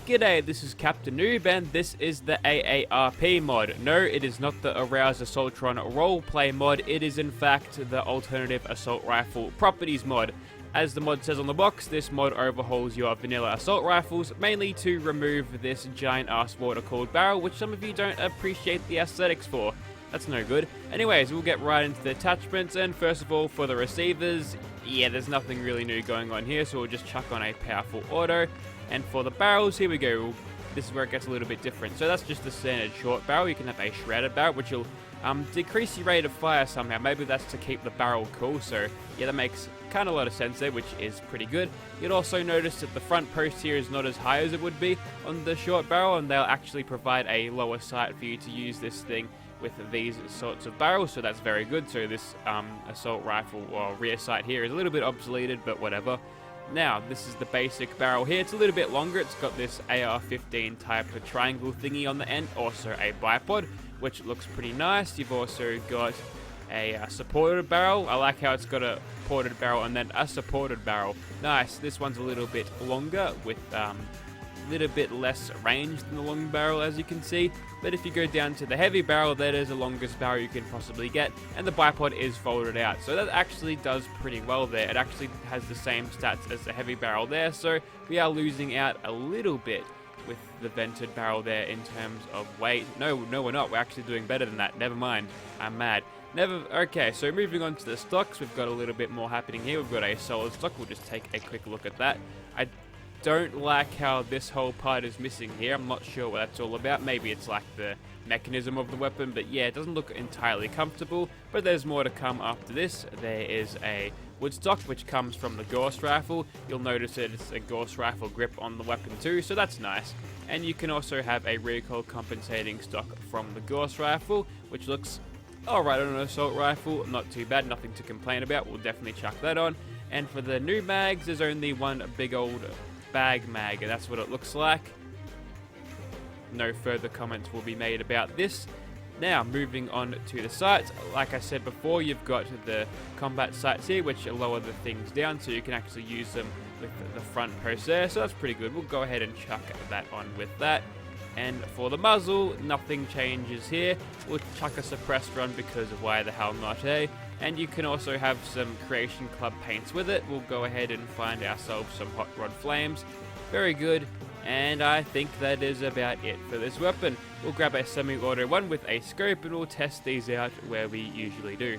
G'day, this is Captainoob and this is the AARP mod. No, it is not the Arouse Assaultron roleplay mod, it is in fact the Alternative Assault Rifle Properties mod. As the mod says on the box, this mod overhauls your vanilla assault rifles, mainly to remove this giant ass water-cooled barrel, which some of you don't appreciate the aesthetics for. That's no good. Anyways, we'll get right into the attachments, and first of all, for the receivers, yeah, there's nothing really new going on here, so we'll just chuck on a powerful auto. And for the barrels, here we go. This is where it gets a little bit different. So that's just the standard short barrel. You can have a shrouded barrel, which will decrease your rate of fire somehow. Maybe that's to keep the barrel cool. So yeah, that makes kind of a lot of sense there, which is pretty good. You'll also notice that the front post here is not as high as it would be on the short barrel, and they'll actually provide a lower sight for you to use this thing with these sorts of barrels, so that's very good. So this assault rifle or rear sight here is a little bit obsoleted, but whatever. Now, this is the basic barrel here. It's a little bit longer. It's got this AR-15 type of triangle thingy on the end, also a bipod, which looks pretty nice. You've also got a supported barrel. I like how it's got a ported barrel and then a supported barrel. Nice. This one's a little bit longer with a little bit less range than the long barrel, as you can see. But if you go down to the heavy barrel, that is the longest barrel you can possibly get, and the bipod is folded out, so that actually does pretty well there. It actually has the same stats as the heavy barrel there, so we are losing out a little bit with the vented barrel there in terms of weight. No, we're not. We're actually doing better than that. Never mind. I'm mad. Okay, so moving on to the stocks, we've got a little bit more happening here. We've got a solid stock. We'll just take a quick look at that. I don't like how this whole part is missing here. I'm not sure what that's all about. Maybe it's like the mechanism of the weapon, but yeah, it doesn't look entirely comfortable. But there's more to come after this. There is a wood stock which comes from the Gauss rifle. You'll notice that it's a Gauss rifle grip on the weapon too, so that's nice. And you can also have a recoil compensating stock from the Gauss rifle, which looks alright on an assault rifle. Not too bad, nothing to complain about. We'll definitely chuck that on. And for the new mags, there's only one big old bag mag, and that's what it looks like. No further comments will be made about this. Now, moving on to the sights. Like I said before, you've got the combat sights here, which lower the things down, so you can actually use them with the front post there, so that's pretty good. We'll go ahead and chuck that on with that. And for the muzzle, nothing changes here. We'll chuck a suppressed run because of why the hell not, eh? And you can also have some Creation Club paints with it. We'll go ahead and find ourselves some Hot Rod Flames. Very good. And I think that is about it for this weapon. We'll grab a semi-auto one with a scope and we'll test these out where we usually do.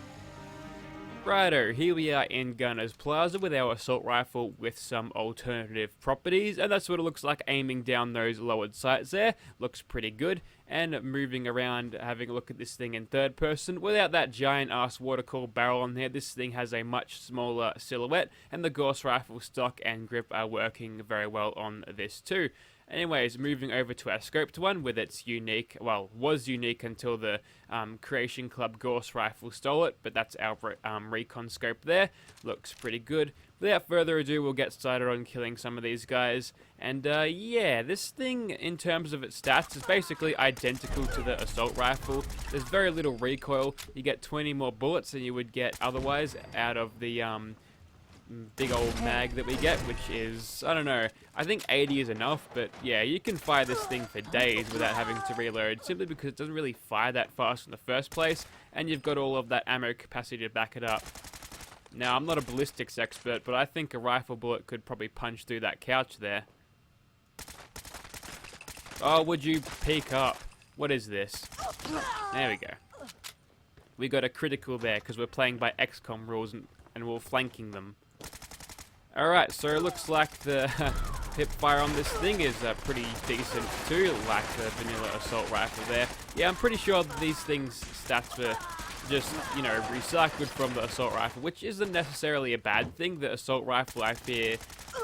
Righto, here we are in Gunner's Plaza with our assault rifle with some alternative properties, and that's what it looks like aiming down those lowered sights there. Looks pretty good. And moving around, having a look at this thing in third person, without that giant ass water-cooled barrel on there, this thing has a much smaller silhouette, and the Gauss rifle stock and grip are working very well on this too. Anyways, moving over to our scoped one with its unique, well, was unique until the Creation Club Gauss rifle stole it, but that's our Recon scope there. Looks pretty good. Without further ado, we'll get started on killing some of these guys. And yeah, this thing, in terms of its stats, is basically identical to the assault rifle. There's very little recoil. You get 20 more bullets than you would get otherwise out of the big old mag that we get, which is, I don't know, I think 80 is enough, but yeah, you can fire this thing for days without having to reload, simply because it doesn't really fire that fast in the first place, and you've got all of that ammo capacity to back it up. Now, I'm not a ballistics expert, but I think a rifle bullet could probably punch through that couch there. Oh, would you peek up? What is this? There we go. We got a critical there, because we're playing by XCOM rules, and we're flanking them. Alright, so it looks like the hip fire on this thing is pretty decent too, like the vanilla assault rifle there. Yeah, I'm pretty sure that these things' stats were just, you know, recycled from the assault rifle, which isn't necessarily a bad thing. The assault rifle, I fear,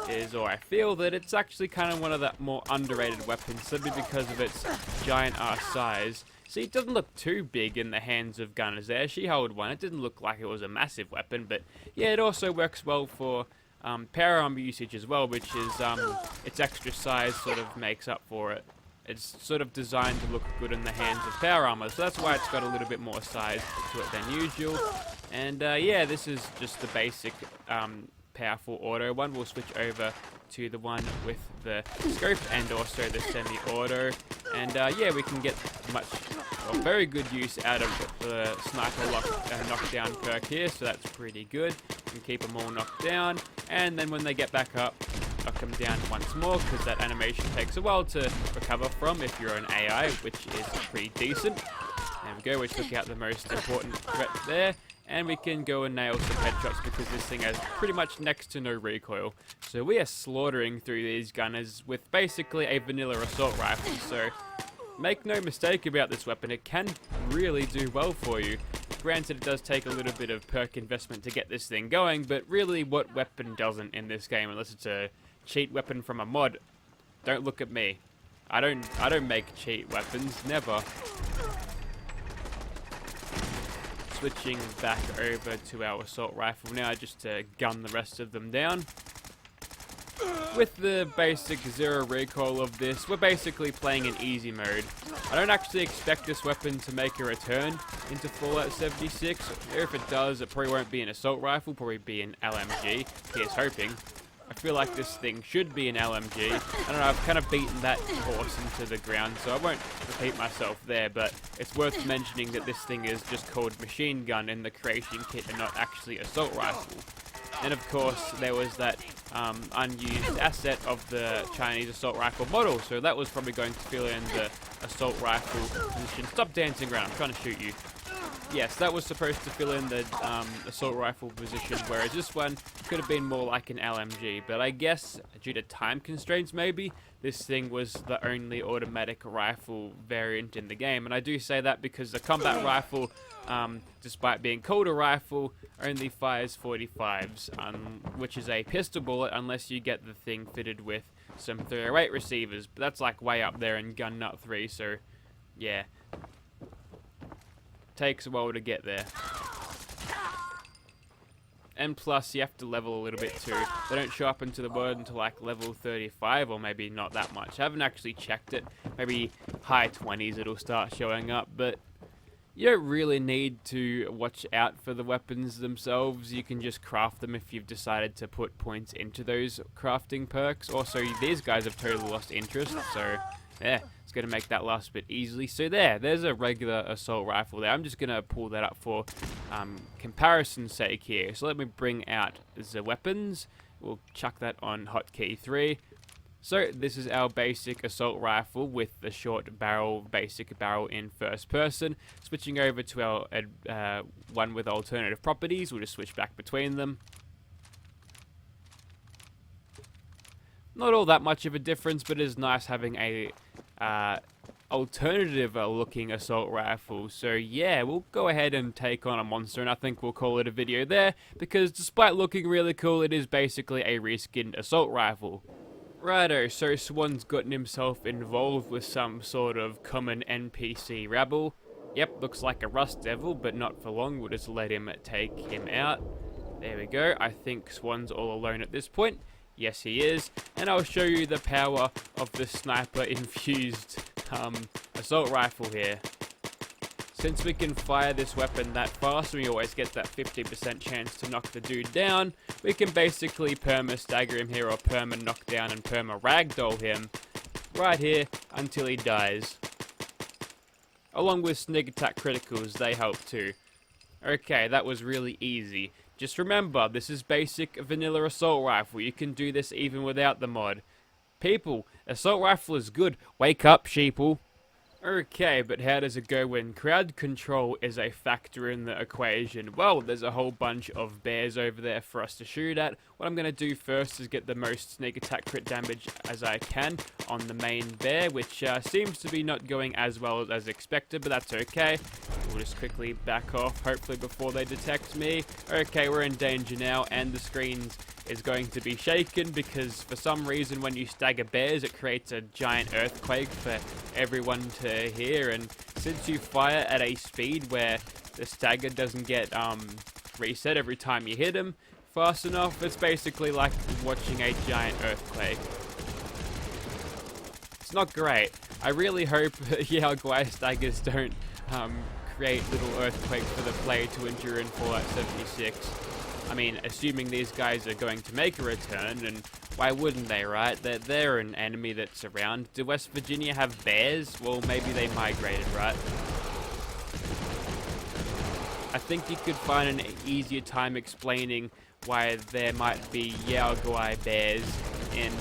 I feel that it's actually kind of one of the more underrated weapons, simply because of its giant ass size. See, it doesn't look too big in the hands of gunners there. She held one. It didn't look like it was a massive weapon, but yeah, it also works well for power armor usage as well, which is its extra size sort of makes up for it. It's sort of designed to look good in the hands of power armor, so that's why it's got a little bit more size to it than usual. And yeah, this is just the basic powerful auto one. We'll switch over to the one with the scope and also the semi-auto. And yeah, we can get very good use out of the sniper knockdown perk here, so that's pretty good. We can keep them all knocked down, and then when they get back up, knock them down once more, because that animation takes a while to recover from if you're an AI, which is pretty decent. There we go, we took out the most important threat there, and we can go and nail some headshots because this thing has pretty much next to no recoil. So we are slaughtering through these gunners with basically a vanilla assault rifle, so make no mistake about this weapon, it can really do well for you. Granted, it does take a little bit of perk investment to get this thing going, but really what weapon doesn't in this game unless it's a cheat weapon from a mod? Don't look at me. I don't make cheat weapons, never. Switching back over to our assault rifle now just to gun the rest of them down. With the basic 0 recoil of this, we're basically playing in easy mode. I don't actually expect this weapon to make a return into Fallout 76, or if it does, it probably won't be an assault rifle, probably be an LMG. Here's hoping. I feel like this thing should be an LMG. I don't know, I've kind of beaten that horse into the ground, so I won't repeat myself there, but it's worth mentioning that this thing is just called machine gun in the creation kit and not actually assault rifle. And of course, there was that unused asset of the Chinese assault rifle model, so that was probably going to fill in the assault rifle position. Stop dancing around, I'm trying to shoot you. Yes, that was supposed to fill in the assault rifle position, whereas this one could have been more like an LMG. But I guess, due to time constraints maybe, this thing was the only automatic rifle variant in the game. And I do say that because the combat rifle, despite being called a rifle, only fires 45s, which is a pistol bullet unless you get the thing fitted with some 308 receivers. But that's like way up there in Gun Nut 3, so yeah. Takes a while to get there. And plus, you have to level a little bit too. They don't show up into the world until like level 35, or maybe not that much. I haven't actually checked it. Maybe high 20s it'll start showing up, but you don't really need to watch out for the weapons themselves. You can just craft them if you've decided to put points into those crafting perks. Also, these guys have totally lost interest, so yeah. It's going to make that last bit easily. So there's a regular assault rifle there. I'm just going to pull that up for comparison's sake here. So let me bring out the weapons. We'll chuck that on hotkey 3. So this is our basic assault rifle with the short barrel, basic barrel in first person. Switching over to our one with alternative properties. We'll just switch back between them. Not all that much of a difference, but it is nice having a alternative looking assault rifle. So yeah, we'll go ahead and take on a monster, and I think we'll call it a video there, because despite looking really cool, it is basically a reskinned assault rifle. Righto, so Swan's gotten himself involved with some sort of common NPC rabble. Yep, looks like a Rust Devil, but not for long. We'll just let him take him out. There we go. I think Swan's all alone at this point. Yes, he is. And I'll show you the power of the sniper-infused assault rifle here. Since we can fire this weapon that fast, we always get that 50% chance to knock the dude down, we can basically perma-stagger him here, or perma-knockdown and perma-ragdoll him right here until he dies. Along with sneak attack criticals, they help too. Okay, that was really easy. Just remember, this is basic vanilla assault rifle. You can do this even without the mod. People, assault rifle is good. Wake up, sheeple. Okay, but how does it go when crowd control is a factor in the equation? Well, there's a whole bunch of bears over there for us to shoot at. What I'm going to do first is get the most sneak attack crit damage as I can on the main bear, which seems to be not going as well as expected, but that's okay. We'll just quickly back off, hopefully before they detect me. Okay, we're in danger now, and the screen is going to be shaken because for some reason when you stagger bears, it creates a giant earthquake for everyone to hear, and since you fire at a speed where the stagger doesn't get reset every time you hit him fast enough, it's basically like watching a giant earthquake. It's not great. I really hope Yaoguai staggers don't create little earthquakes for the player to endure in Fallout 76. I mean, assuming these guys are going to make a return, and Why wouldn't they, right? They're an enemy that's around. Do West Virginia have bears? Well, maybe they migrated, right? I think you could find an easier time explaining why there might be Yaoguai bears in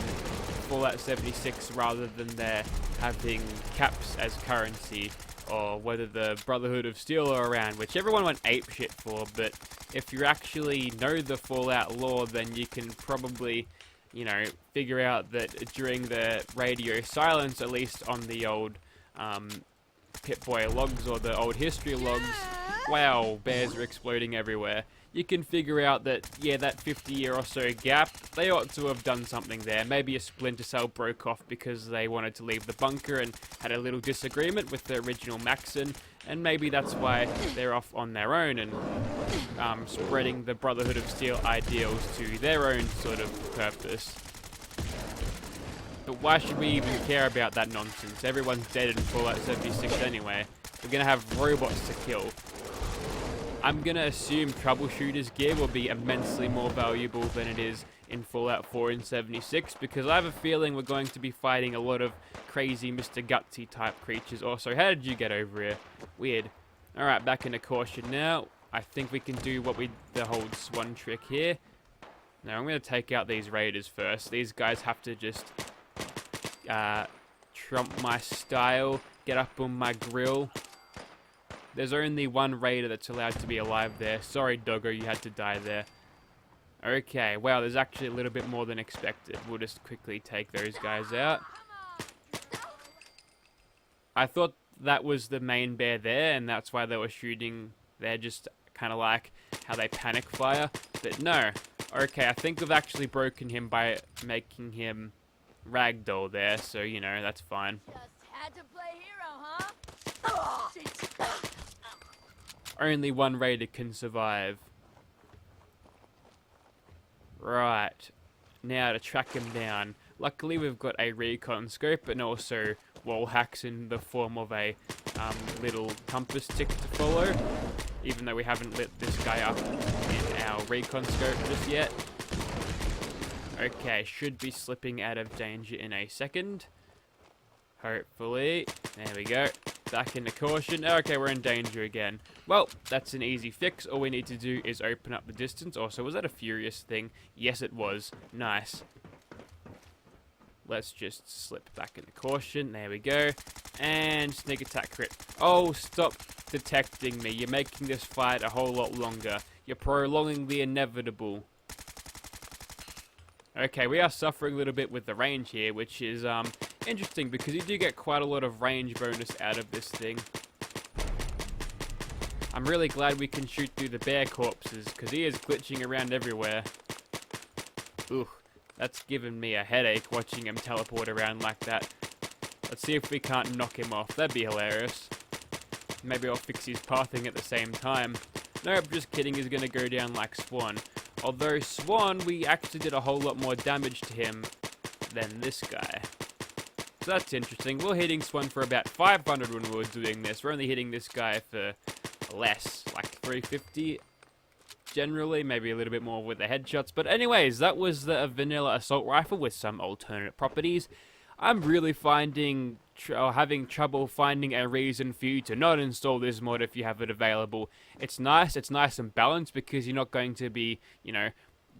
Fallout 76 rather than there having caps as currency, or whether the Brotherhood of Steel are around, which everyone went apeshit for. But if you actually know the Fallout lore, then you can probably, you know, figure out that during the radio silence, at least on the old Pip-Boy logs or the old history logs, wow, bears are exploding everywhere. You can figure out that, yeah, that 50-year or so gap, they ought to have done something there. Maybe a Splinter Cell broke off because they wanted to leave the bunker and had a little disagreement with the original Maxon, and maybe that's why they're off on their own and spreading the Brotherhood of Steel ideals to their own sort of purpose. But why should we even care about that nonsense? Everyone's dead in Fallout 76 anyway. We're gonna have robots to kill. I'm gonna assume troubleshooter's gear will be immensely more valuable than it is in Fallout 4 and 76, because I have a feeling we're going to be fighting a lot of crazy Mr. Gutsy type creatures. Also, how did you get over here? Weird. Alright, back into caution now. I think we can do the whole swan trick here. Now I'm gonna take out these raiders first. These guys have to just trump my style, get up on my grill. There's only one raider that's allowed to be alive there. Sorry, Doggo, you had to die there. Okay, wow, there's actually a little bit more than expected. We'll just quickly take those guys out. I thought that was the main bear there, and that's why they were shooting there, just kind of like how they panic fire. But no. Okay, I think we've actually broken him by making him ragdoll there, so, you know, that's fine. Just had to play hero, huh? Only one raider can survive. Right. Now to track him down. Luckily we've got a recon scope and also wall hacks in the form of a little compass stick to follow. Even though we haven't lit this guy up in our recon scope just yet. Okay, should be slipping out of danger in a second. Hopefully. There we go. Back into caution. Okay, we're in danger again. Well, that's an easy fix. All we need to do is open up the distance. Also, was that a furious thing? Yes, it was. Nice. Let's just slip back into caution. There we go. And sneak attack crit. Oh, stop detecting me. You're making this fight a whole lot longer. You're prolonging the inevitable. Okay, we are suffering a little bit with the range here, which is interesting because you do get quite a lot of range bonus out of this thing. I'm really glad we can shoot through the bear corpses because he is glitching around everywhere. Ooh, that's given me a headache watching him teleport around like that. Let's see if we can't knock him off. That'd be hilarious. Maybe I'll fix his pathing at the same time. Nope, just kidding, he's gonna go down like Swan. Although Swan, we actually did a whole lot more damage to him than this guy. So that's interesting. We're hitting Swan for about 500 when we were doing this. We're only hitting this guy for less, like 350 generally, maybe a little bit more with the headshots. But anyways, that was the vanilla assault rifle with some alternate properties. I'm really having trouble finding a reason for you to not install this mod if you have it available. It's nice and balanced because you're not going to be, you know,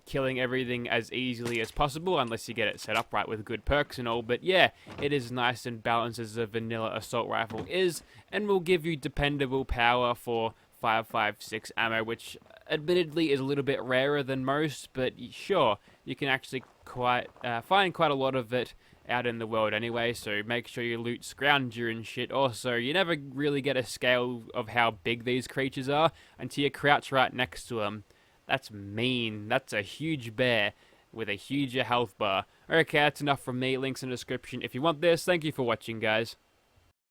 killing everything as easily as possible unless you get it set up right with good perks and all. But yeah, it is nice and balanced as a vanilla assault rifle is, and will give you dependable power for 5.56 ammo, which admittedly is a little bit rarer than most, but sure, you can actually find quite a lot of it out in the world anyway, so make sure you loot Scrounger and shit. Also, you never really get a scale of how big these creatures are until you crouch right next to them. That's mean. That's a huge bear with a huger health bar. Okay, that's enough from me. Links in the description if you want this. Thank you for watching, guys.